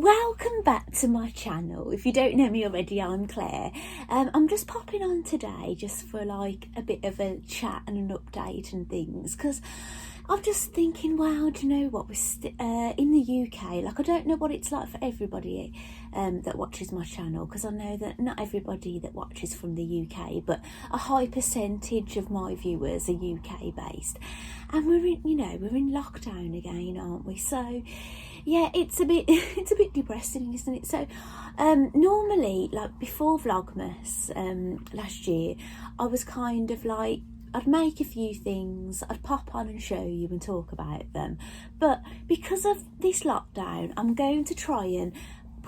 Welcome back to my channel. If you don't know me already, I'm Claire. I'm just popping on today just for like a bit of a chat and an update and things, because I'm just thinking, wow, do you know what, we're in the UK, like I don't know what it's like for everybody that watches my channel, because I know that not everybody that watches from the UK, but a high percentage of my viewers are UK based, and we're in lockdown again, aren't we? So yeah, it's a bit depressing, isn't it? So normally, like before Vlogmas last year, I was kind of like, I'd make a few things, I'd pop on and show you and talk about them. But because of this lockdown, I'm going to try and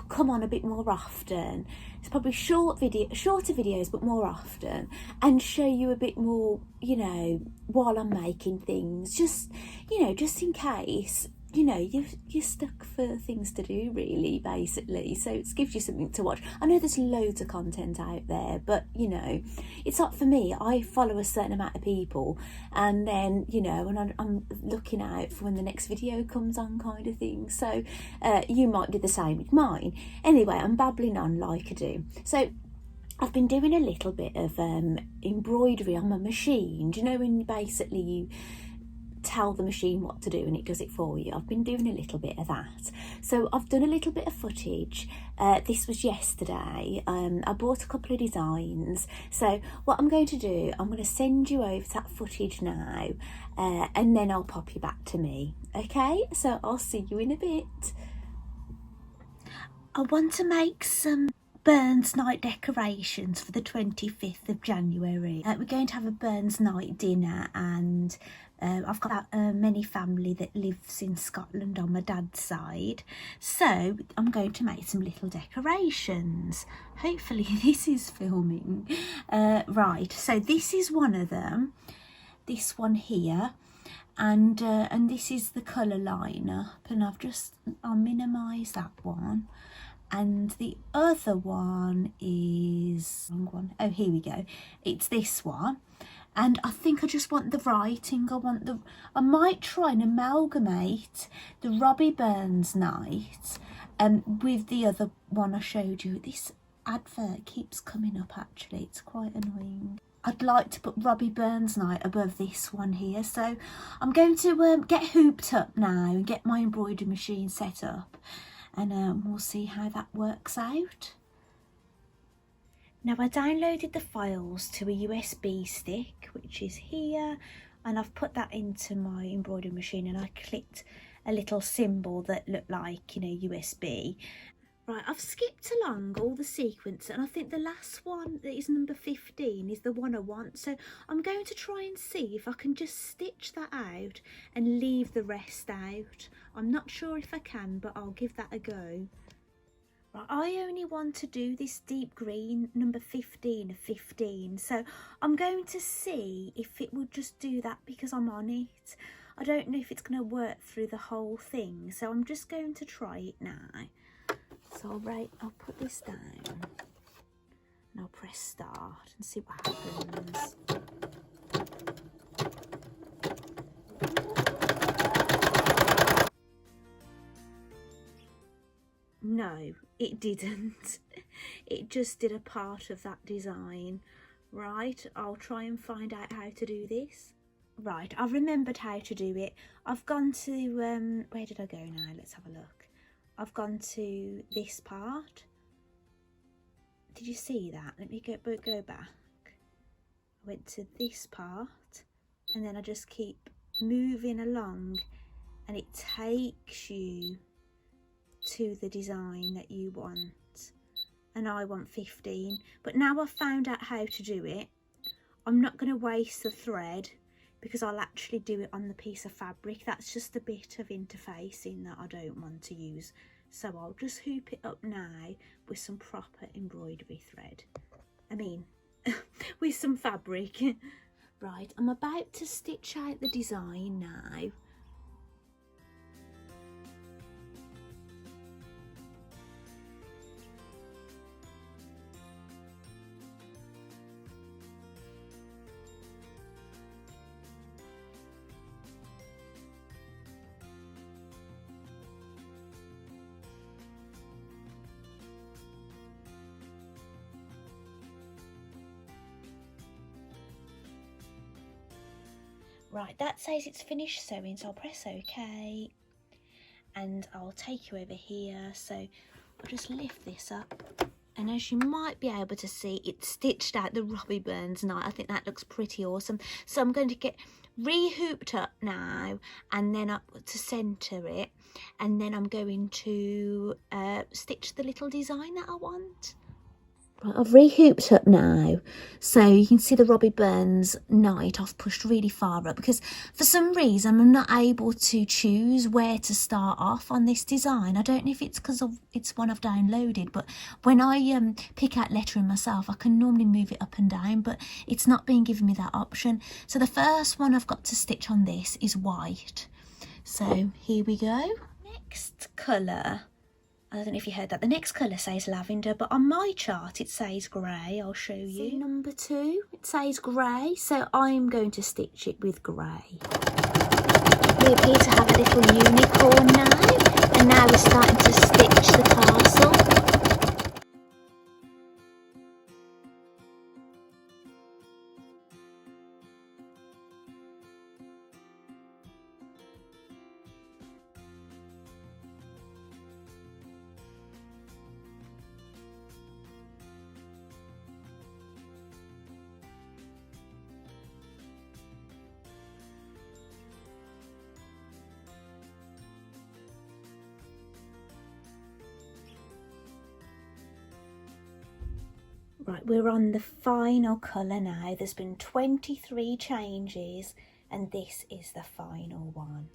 come on a bit more often. It's probably shorter videos, but more often, and show you a bit more, while I'm making things, just in case you're stuck for things to do, really, basically. So it gives you something to watch. I know there's loads of content out there, but it's like, for me, I follow a certain amount of people, and then and I'm looking out for when the next video comes on, kind of thing. So you might do the same with mine. Anyway, I'm babbling on like I do. So I've been doing a little bit of embroidery on my machine. Do you know when basically you tell the machine what to do and it does it for you? I've been doing a little bit of that. So I've done a little bit of footage. This was yesterday. I bought a couple of designs. So what I'm going to do, I'm going to send you over that footage now, and then I'll pop you back to me. Okay, so I'll see you in a bit. I want to make some Burns night decorations for the 25th of January. We're going to have a Burns night dinner, and I've got many family that lives in Scotland on my dad's side, so I'm going to make some little decorations. Hopefully this is filming. Right, so this is one of them, this one here, and this is the colour lineup, and I'll minimise that one. And the other one is, wrong one. Oh, here we go. It's this one. And I think I just want the writing. I might try and amalgamate the Robbie Burns night with the other one I showed you. This advert keeps coming up, actually. It's quite annoying. I'd like to put Robbie Burns night above this one here. So I'm going to get hooped up now and get my embroidery machine set up. And we'll see how that works out. Now, I downloaded the files to a USB stick, which is here, and I've put that into my embroidery machine, and I clicked a little symbol that looked like, USB. Right, I've skipped along all the sequence, and I think the last one, that is number 15, is the one I want. So I'm going to try and see if I can just stitch that out and leave the rest out. I'm not sure if I can, but I'll give that a go. Right, I only want to do this deep green, number 15 of 15. So I'm going to see if it will just do that because I'm on it. I don't know if it's going to work through the whole thing, so I'm just going to try it now. So I'll put this down and I'll press start and see what happens. No, it didn't. It just did a part of that design. Right, I'll try and find out how to do this. Right, I've remembered how to do it. I've gone to, where did I go now? Let's have a look. I've gone to this part. Did you see that? Let me go back. I went to this part, and then I just keep moving along, and it takes you to the design that you want. And I want 15, but now I've found out how to do it, I'm not going to waste the thread, because I'll actually do it on the piece of fabric. That's just a bit of interfacing that I don't want to use. So I'll just hoop it up now with some proper embroidery thread. With some fabric. Right, I'm about to stitch out the design now. Right, that says it's finished sewing, so I'll press OK. And I'll take you over here. So I'll just lift this up. And as you might be able to see, it's stitched out the Robbie Burns Night. I think that looks pretty awesome. So I'm going to get re-hooped up now and then up to centre it. And then I'm going to stitch the little design that I want. Right, I've re-hooped up now, so you can see the Robbie Burns Night I've pushed really far up because for some reason I'm not able to choose where to start off on this design. I don't know if it's because it's one I've downloaded, but when I pick out lettering myself I can normally move it up and down, but it's not been giving me that option. So the first one I've got to stitch on this is white. So here we go. Next colour. I don't know if you heard that. The next colour says lavender, but on my chart it says grey. I'll show you. See number 2, it says grey, so I'm going to stitch it with grey. We appear to have a little unicorn now, and now we're starting to stitch the tassel. Right, we're on the final colour now. There's been 23 changes and this is the final one.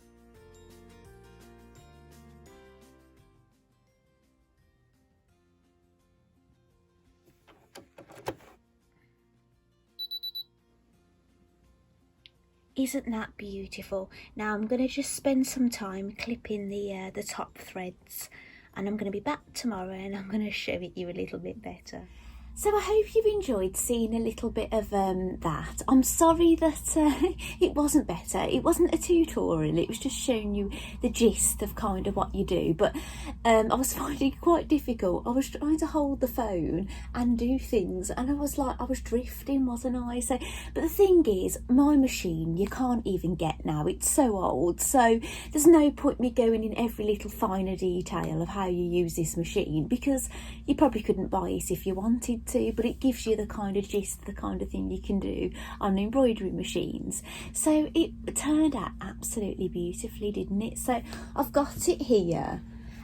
Isn't that beautiful? Now I'm going to just spend some time clipping the top threads, and I'm going to be back tomorrow and I'm going to show it you a little bit better. So I hope you've enjoyed seeing a little bit of that. I'm sorry that it wasn't better. It wasn't a tutorial, it was just showing you the gist of kind of what you do. But I was finding it quite difficult. I was trying to hold the phone and do things and I was drifting, wasn't I? So, but the thing is, my machine, you can't even get now. It's so old. So there's no point me going in every little finer detail of how you use this machine because you probably couldn't buy it if you wanted to, but it gives you the kind of gist, the kind of thing you can do on embroidery machines. So it turned out absolutely beautifully, didn't it? So I've got it here,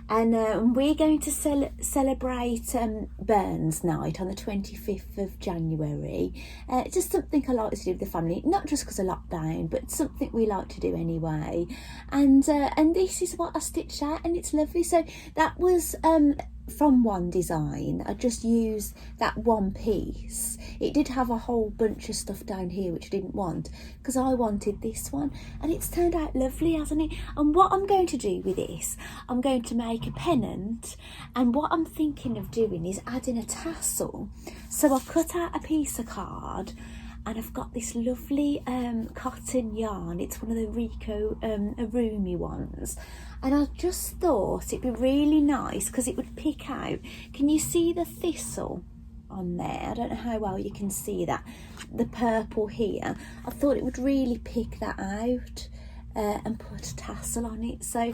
and we're going to celebrate Burns Night on the 25th of January. Just something I like to do with the family, not just because of lockdown, but something we like to do anyway. And this is what I stitched out, and it's lovely. So that was from one design. I just used that one piece. It did have a whole bunch of stuff down here which I didn't want because I wanted this one, and it's turned out lovely, hasn't it? And what I'm going to do with this, I'm going to make a pennant, and what I'm thinking of doing is adding a tassel. So I've cut out a piece of card and I've got this lovely cotton yarn. It's one of the Rico Arumi ones, and I just thought it'd be really nice because it would pick out, can you see the thistle on there? I don't know how well you can see that, the purple here. I thought it would really pick that out and put a tassel on it. So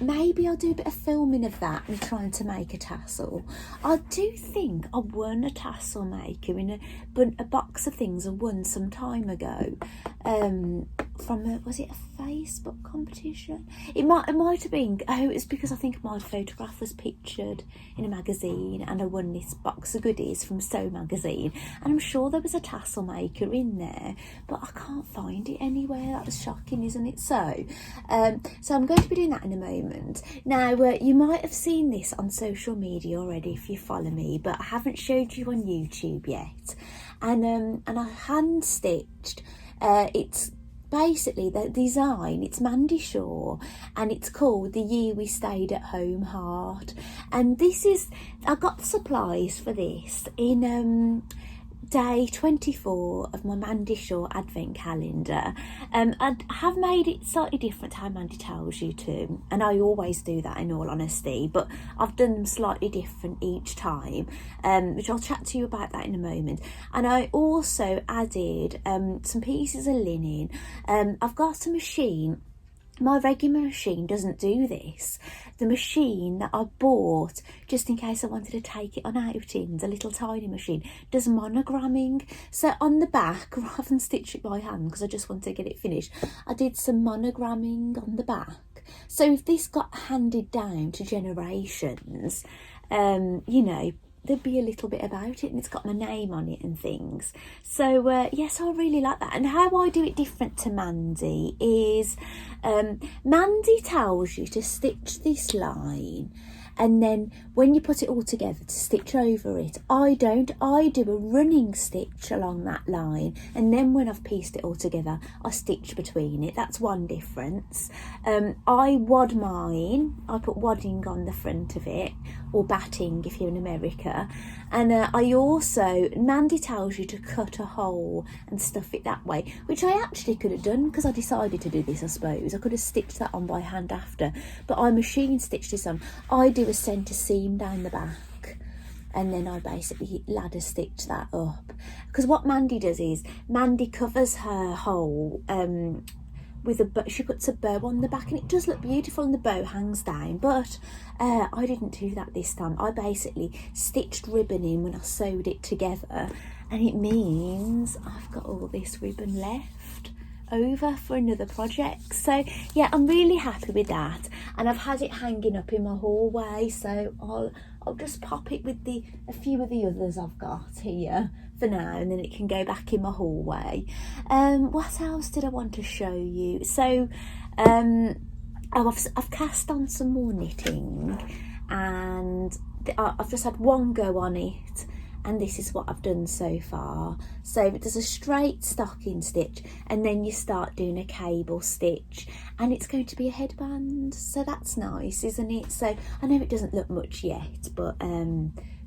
maybe I'll do a bit of filming of that and trying to make a tassel. I do think I won a tassel maker in a box of things I won some time ago from was it a Facebook competition? It might have been, it's because I think my photograph was pictured in a magazine and I won this box of goodies from Sew magazine, and I'm sure there was a tassel maker in there, but I can't find it anywhere. That was shocking, isn't it? So so I'm going to be doing that in a moment. Now you might have seen this on social media already if you follow me, but I haven't showed you on YouTube yet. And I hand stitched, it's basically the design, it's Mandy Shaw, and it's called The Year We Stayed at Home Heart. And this is, I got the supplies for this in day 24 of my Mandy Shaw advent calendar. I have made it slightly different to how Mandy tells you to, and I always do that in all honesty, but I've done them slightly different each time, which I'll chat to you about that in a moment. And I also added some pieces of linen. I've got a machine. My regular machine doesn't do this. The machine that I bought just in case I wanted to take it on outings, a little tiny machine, does monogramming. So on the back, rather than stitch it by hand because I just want to get it finished, I did some monogramming on the back. So if this got handed down to generations, you know, there'd be a little bit about it, and it's got my name on it and things. So yes, I really like that. And how I do it different to Mandy is Mandy tells you to stitch this line, and then when you put it all together to stitch over it. I don't. I do a running stitch along that line, and then when I've pieced it all together, I stitch between it. That's one difference. I wad mine. I put wadding on the front of it, or batting if you're in America. And I also, Mandy tells you to cut a hole and stuff it that way, which I actually could have done because I decided to do this, I suppose. I could have stitched that on by hand after, but I machine stitched this on. I do a centre seam down the back, and then I basically ladder stitch that up. Because what Mandy does is, Mandy covers her hole with a bow. She puts a bow on the back, and it does look beautiful, and the bow hangs down, but I didn't do that this time. I basically stitched ribbon in when I sewed it together, and it means I've got all this ribbon left over for another project. So yeah, I'm really happy with that, and I've had it hanging up in my hallway, so I'll just pop it with a few of the others I've got here for now, and then it can go back in my hallway. What else did I want to show you? So I've cast on some more knitting, and I've just had one go on it, and this is what I've done so far. So there's a straight stocking stitch, and then you start doing a cable stitch, and it's going to be a headband, so that's nice, isn't it? So I know it doesn't look much yet, but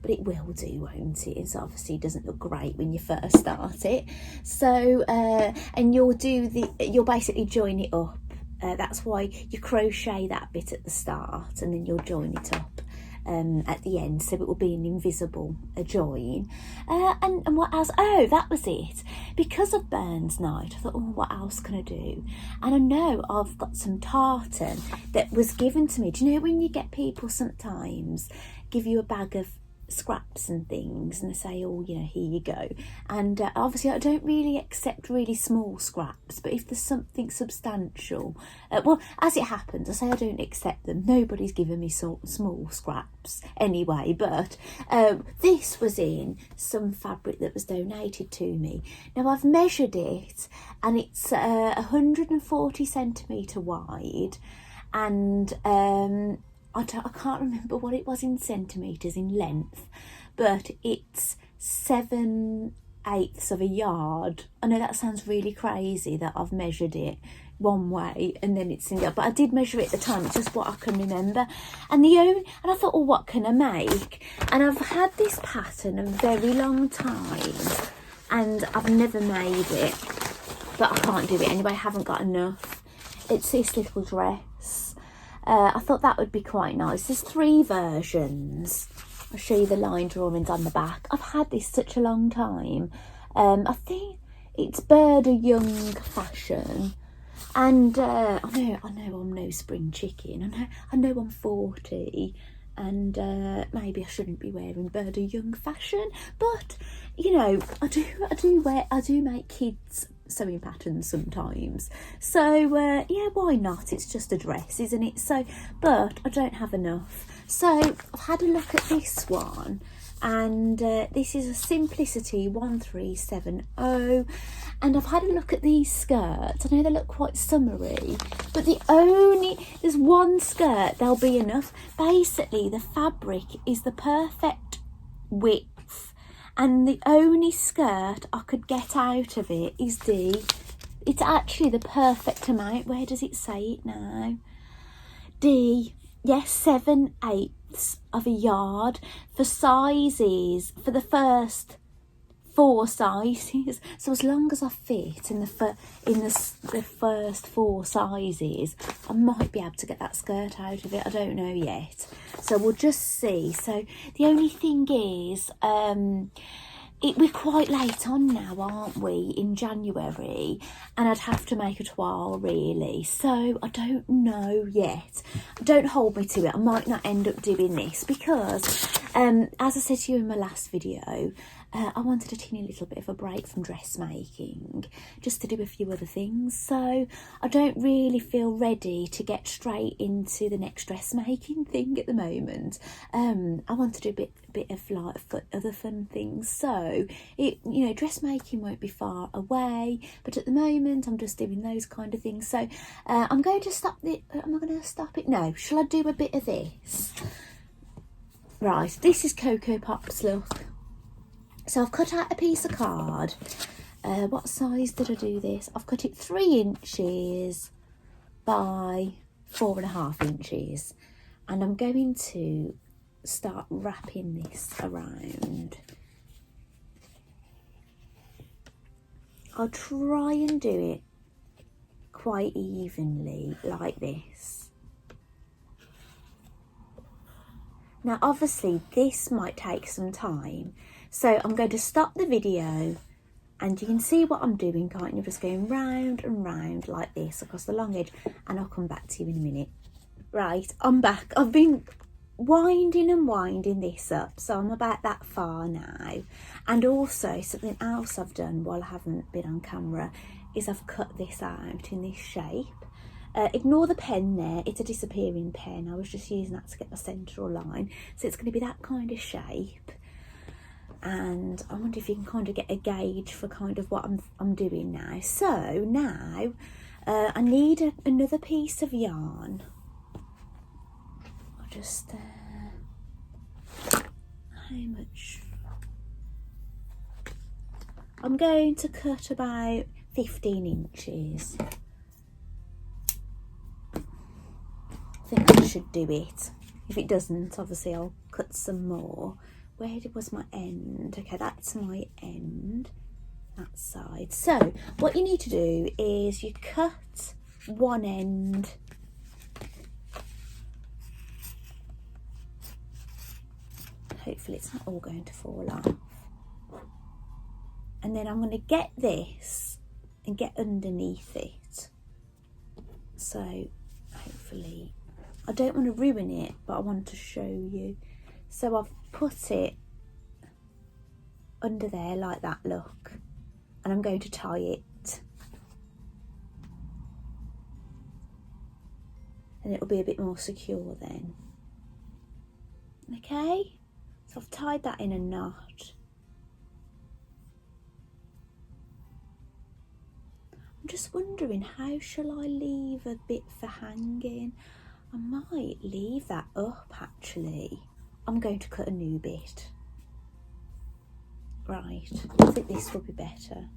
it will do, won't it? It obviously doesn't look great when you first start it. So and you'll basically join it up. That's why you crochet that bit at the start, and then you'll join it up at the end, so it will be an invisible join. And what else? Oh, that was it. Because of burnsnight, I thought, oh, what else can I do? And I know I've got some tartan that was given to me. Do you know when you get people sometimes give you a bag of scraps and things, and they say, oh, you know, here you go, and obviously I don't really accept really small scraps, but if there's something substantial, well, as it happens, I say I don't accept them. Nobody's given me small scraps anyway, but this was in some fabric that was donated to me. Now I've measured it, and it's 140 centimetre wide, and I can't remember what it was in centimetres in length, but it's 7/8 of a yard. I know that sounds really crazy that I've measured it one way and then it's in the other, but I did measure it at the time. It's just what I can remember. And I thought, oh, what can I make? And I've had this pattern a very long time, and I've never made it, but I can't do it anyway. I haven't got enough. It's this little dress. I thought that would be quite nice. There's 3 versions. I'll show you the line drawings on the back. I've had this such a long time. I think it's Bird of Young fashion. And I know I'm no spring chicken. I know I'm 40, and maybe I shouldn't be wearing Bird of Young fashion. But you know, I do make kids sewing patterns sometimes, so yeah, why not? It's just a dress, isn't it? So, but I don't have enough, so I've had a look at this one, and this is a Simplicity 1370, and I've had a look at these skirts. I know they look quite summery, but there's one skirt, there'll be enough. Basically the fabric is the perfect width, and the only skirt I could get out of it is D. It's actually the perfect amount. Where does it say it now? D. Yes, 7/8 of a yard for sizes, for the first 4 sizes, so as long as I fit in the first 4 sizes, I might be able to get that skirt out of it. I don't know yet, so we'll just see. So the only thing is, we're quite late on now, aren't we, in January, and I'd have to make a toile really, so I don't know yet. Don't hold me to it, I might not end up doing this because as I said to you in my last video, I wanted a teeny little bit of a break from dressmaking just to do a few other things, so I don't really feel ready to get straight into the next dressmaking thing at the moment. I want to do a bit of like other fun things, so dressmaking won't be far away, but at the moment I'm just doing those kind of things. So I'm going to stop it. Am I going to stop it? No. Shall I do a bit of this? Right, this is Cocoa Pop's look. So I've cut out a piece of card. What size did I do this? I've cut it 3 inches by 4.5 inches, and I'm going to start wrapping this around. I'll try and do it quite evenly like this. Now obviously this might take some time, so I'm going to stop the video and you can see what I'm doing, can't you? Just going round and round like this across the long edge, and I'll come back to you in a minute. Right, I'm back. I've been winding and winding this up, so I'm about that far now. And also something else I've done while I haven't been on camera is I've cut this out in this shape. Ignore the pen there, it's a disappearing pen. I was just using that to get my central line, so it's going to be that kind of shape. And I wonder if you can kind of get a gauge for kind of what I'm doing now. So now I need another piece of yarn. I'll just how much? I'm going to cut about 15 inches. I think that should do it. If it doesn't, obviously I'll cut some more. Where was my end? Okay, that's my end, that side. So what you need to do is you cut one end hopefully it's not all going to fall off, and then I'm going to get this and get underneath it. So hopefully, I don't want to ruin it, but I want to show you. So I've put it under there like that, look, and I'm going to tie it, and it'll be a bit more secure then. Okay, so I've tied that in a knot. I'm just wondering, how shall I leave a bit for hanging? I might leave that up actually. I'm going to cut a new bit. Right, I think this will be better.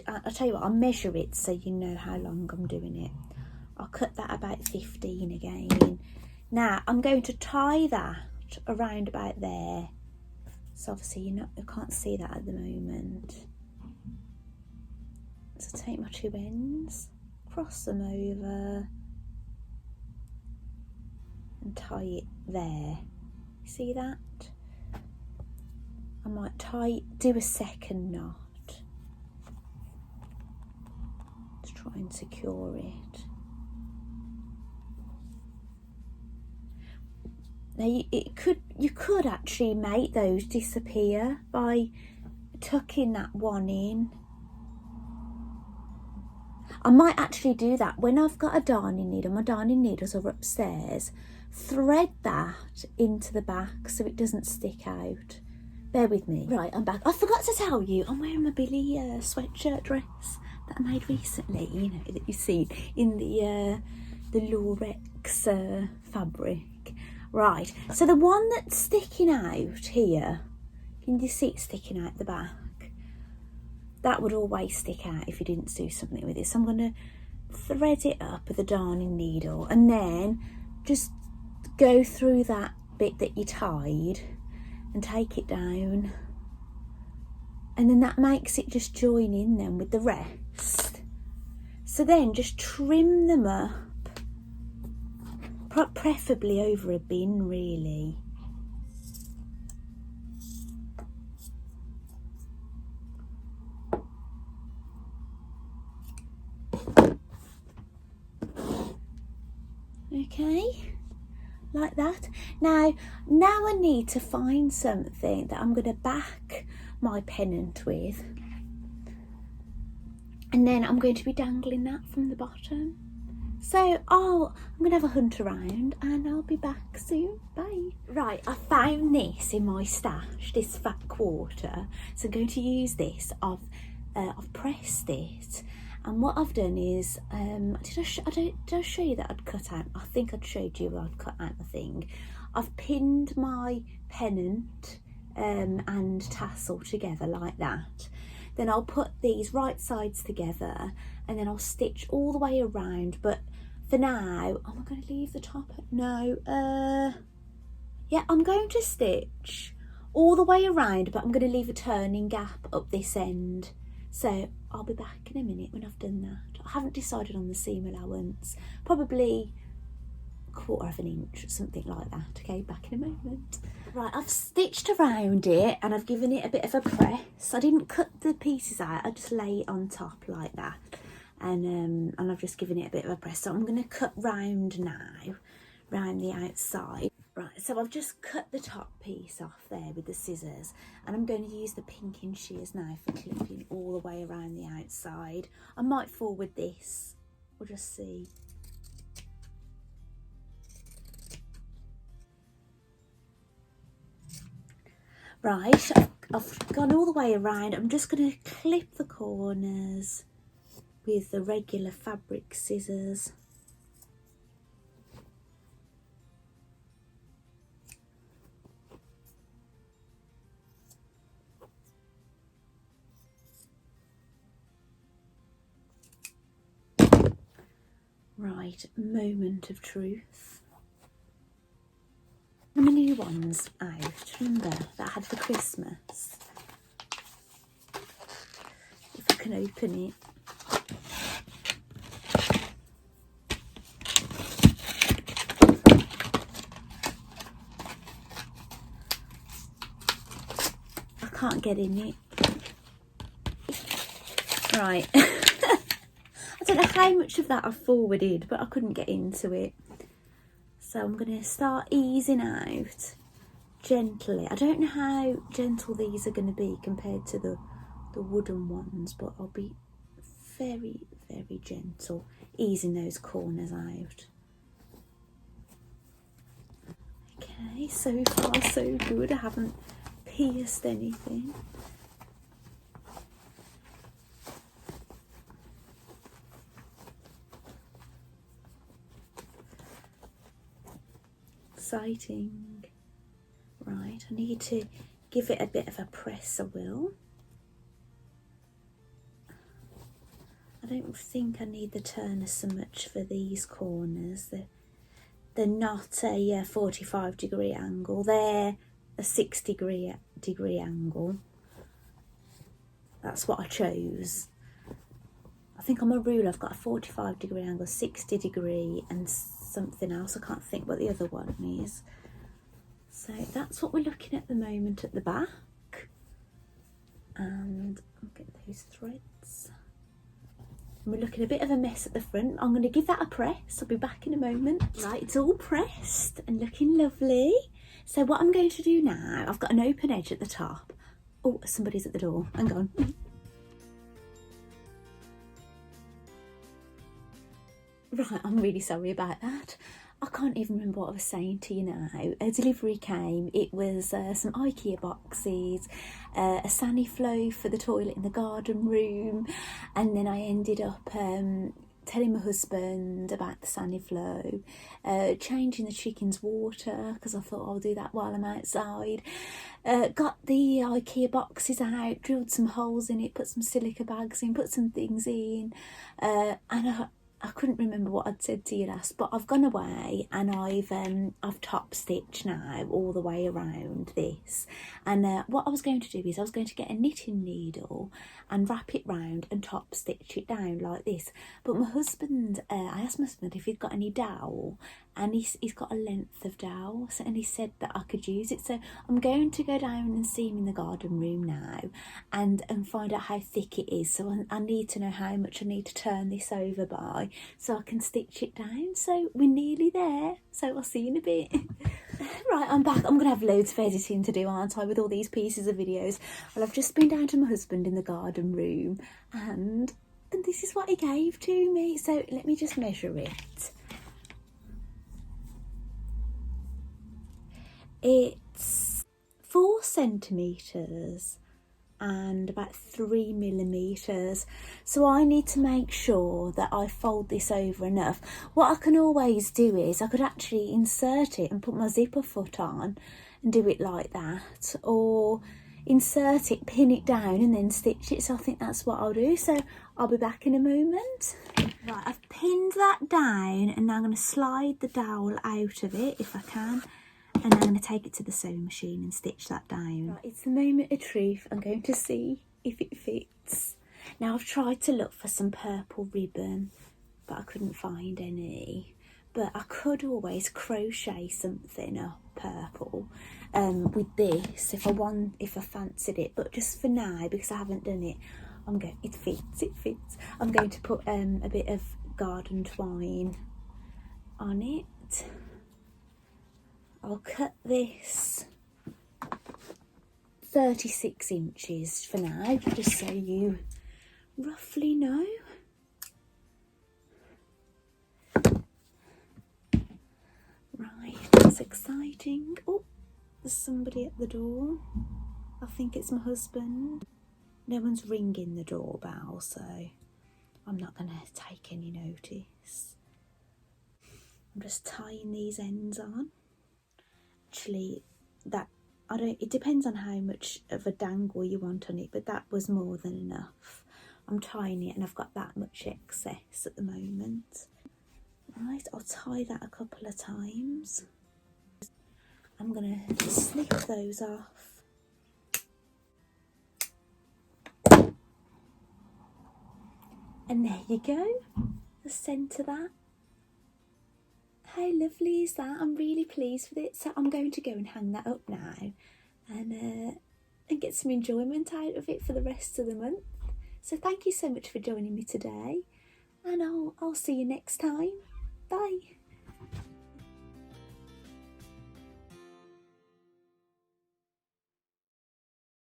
I'll tell you what, I'll measure it so you know how long I'm doing it. I'll cut that about 15 again. Now I'm going to tie that around about there. So obviously you can't see that at the moment. So take my 2 ends, cross them over and tie it there. See that? I might do a second knot to try and secure it. Now you could actually make those disappear by tucking that one in. I might actually do that when I've got a darning needle. My darning needles are upstairs. Thread that into the back so it doesn't stick out. Bear with me. Right, I'm back. I forgot to tell you, I'm wearing my Billy sweatshirt dress that I made recently, you know, that you've seen in the Lurex fabric. Right, so the one that's sticking out here, can you see it sticking out the back? That would always stick out if you didn't do something with it. So I'm going to thread it up with a darning needle and then just go through that bit that you tied and take it down and then that makes it just join in then with the rest. So then just trim them up, preferably over a bin really. Okay, like that. Now I need to find something that I'm going to back my pennant with, and then I'm going to be dangling that from the bottom. So I'm going to have a hunt around and I'll be back soon. Bye. Right, I found this in my stash, this fat quarter. So I'm going to use this. I've pressed it, and what I've done is, did I show you that I'd cut out? I think I'd showed you I'd cut out the thing. I've pinned my pennant and tassel together like that. Then I'll put these right sides together, and then I'll stitch all the way around. But for now, am I going to leave the top? No. Yeah, I'm going to stitch all the way around, but I'm going to leave a turning gap up this end. So I'll be back in a minute when I've done that. I haven't decided on the seam allowance. Probably 1/4 of an inch, something like that. Okay, back in a moment. Right, I've stitched around it and I've given it a bit of a press. I didn't cut the pieces out, I just lay it on top like that, and I've just given it a bit of a press. So I'm going to cut round now, round the outside. Right, so I've just cut the top piece off there with the scissors, and I'm going to use the pinking shears now for clipping all the way around the outside. I might forward this, we'll just see. Right, I've gone all the way around. I'm just going to clip the corners with the regular fabric scissors. Right, moment of truth. My new ones out, remember, that I had for Christmas. If I can open it. I can't get in it. Right. I don't know how much of that I forwarded, but I couldn't get into it. So I'm going to start easing out gently. I don't know how gentle these are going to be compared to the wooden ones, but I'll be very, very gentle, easing those corners out. Okay, so far so good. I haven't pierced anything. Exciting. Right, I need to give it a bit of a press, I will. I don't think I need the turner so much for these corners. They're not a 45-degree angle, they're a 6-degree angle. That's what I chose. I think on my rule I've got a 45-degree angle, 60-degree and something else. I can't think what the other one is. So that's what we're looking at the moment at the back. And I'll get those threads. And we're looking a bit of a mess at the front. I'm going to give that a press. I'll be back in a moment. Right, it's all pressed and looking lovely. So what I'm going to do now, I've got an open edge at the top. Oh, somebody's at the door. Hang on. Right, I'm really sorry about that. I can't even remember what I was saying to you now. A delivery came. It was some IKEA boxes, a Saniflow for the toilet in the garden room, and then I ended up telling my husband about the Saniflow, changing the chicken's water because I thought I'll do that while I'm outside. Got the IKEA boxes out, drilled some holes in it, put some silica bags in, put some things in, and I couldn't remember what I'd said to you last, but I've gone away and I've top stitched now all the way around this. And what I was going to do is I was going to get a knitting needle and wrap it round and top stitch it down like this. But my husband, I asked my husband if he'd got any dowel, and he's got a length of dowel, and he said that I could use it. So I'm going to go down and see him in the garden room now and find out how thick it is. So I need to know how much I need to turn this over by, so I can stitch it down. So we're nearly there, so I'll see you in a bit. Right, I'm back. I'm going to have loads of editing to do, aren't I, with all these pieces of videos. Well, I've just been down to my husband in the garden room, and this is what he gave to me. So let me just measure it. It's 4 centimetres and about 3 millimetres. So I need to make sure that I fold this over enough. What I can always do is I could actually insert it and put my zipper foot on and do it like that, or insert it, pin it down and then stitch it. So I think that's what I'll do. So I'll be back in a moment. Right, I've pinned that down and now I'm going to slide the dowel out of it if I can. And I'm going to take it to the sewing machine and stitch that down. Right, it's the moment of truth. I'm going to see if it fits. Now, I've tried to look for some purple ribbon, but I couldn't find any. But I could always crochet something up purple with this if I fancied it. But just for now, because I haven't done it, it fits. I'm going to put a bit of garden twine on it. I'll cut this 36 inches for now, just so you roughly know. Right, that's exciting. Oh, there's somebody at the door. I think it's my husband. No one's ringing the doorbell, so I'm not going to take any notice. I'm just tying these ends on. Actually, it depends on how much of a dangle you want on it, but that was more than enough. I'm tying it and I've got that much excess at the moment. Right, I'll tie that a couple of times. I'm gonna snip those off. And there you go, the centre that. How lovely is that? I'm really pleased with it. So I'm going to go and hang that up now and get some enjoyment out of it for the rest of the month. So thank you so much for joining me today, and I'll see you next time. Bye.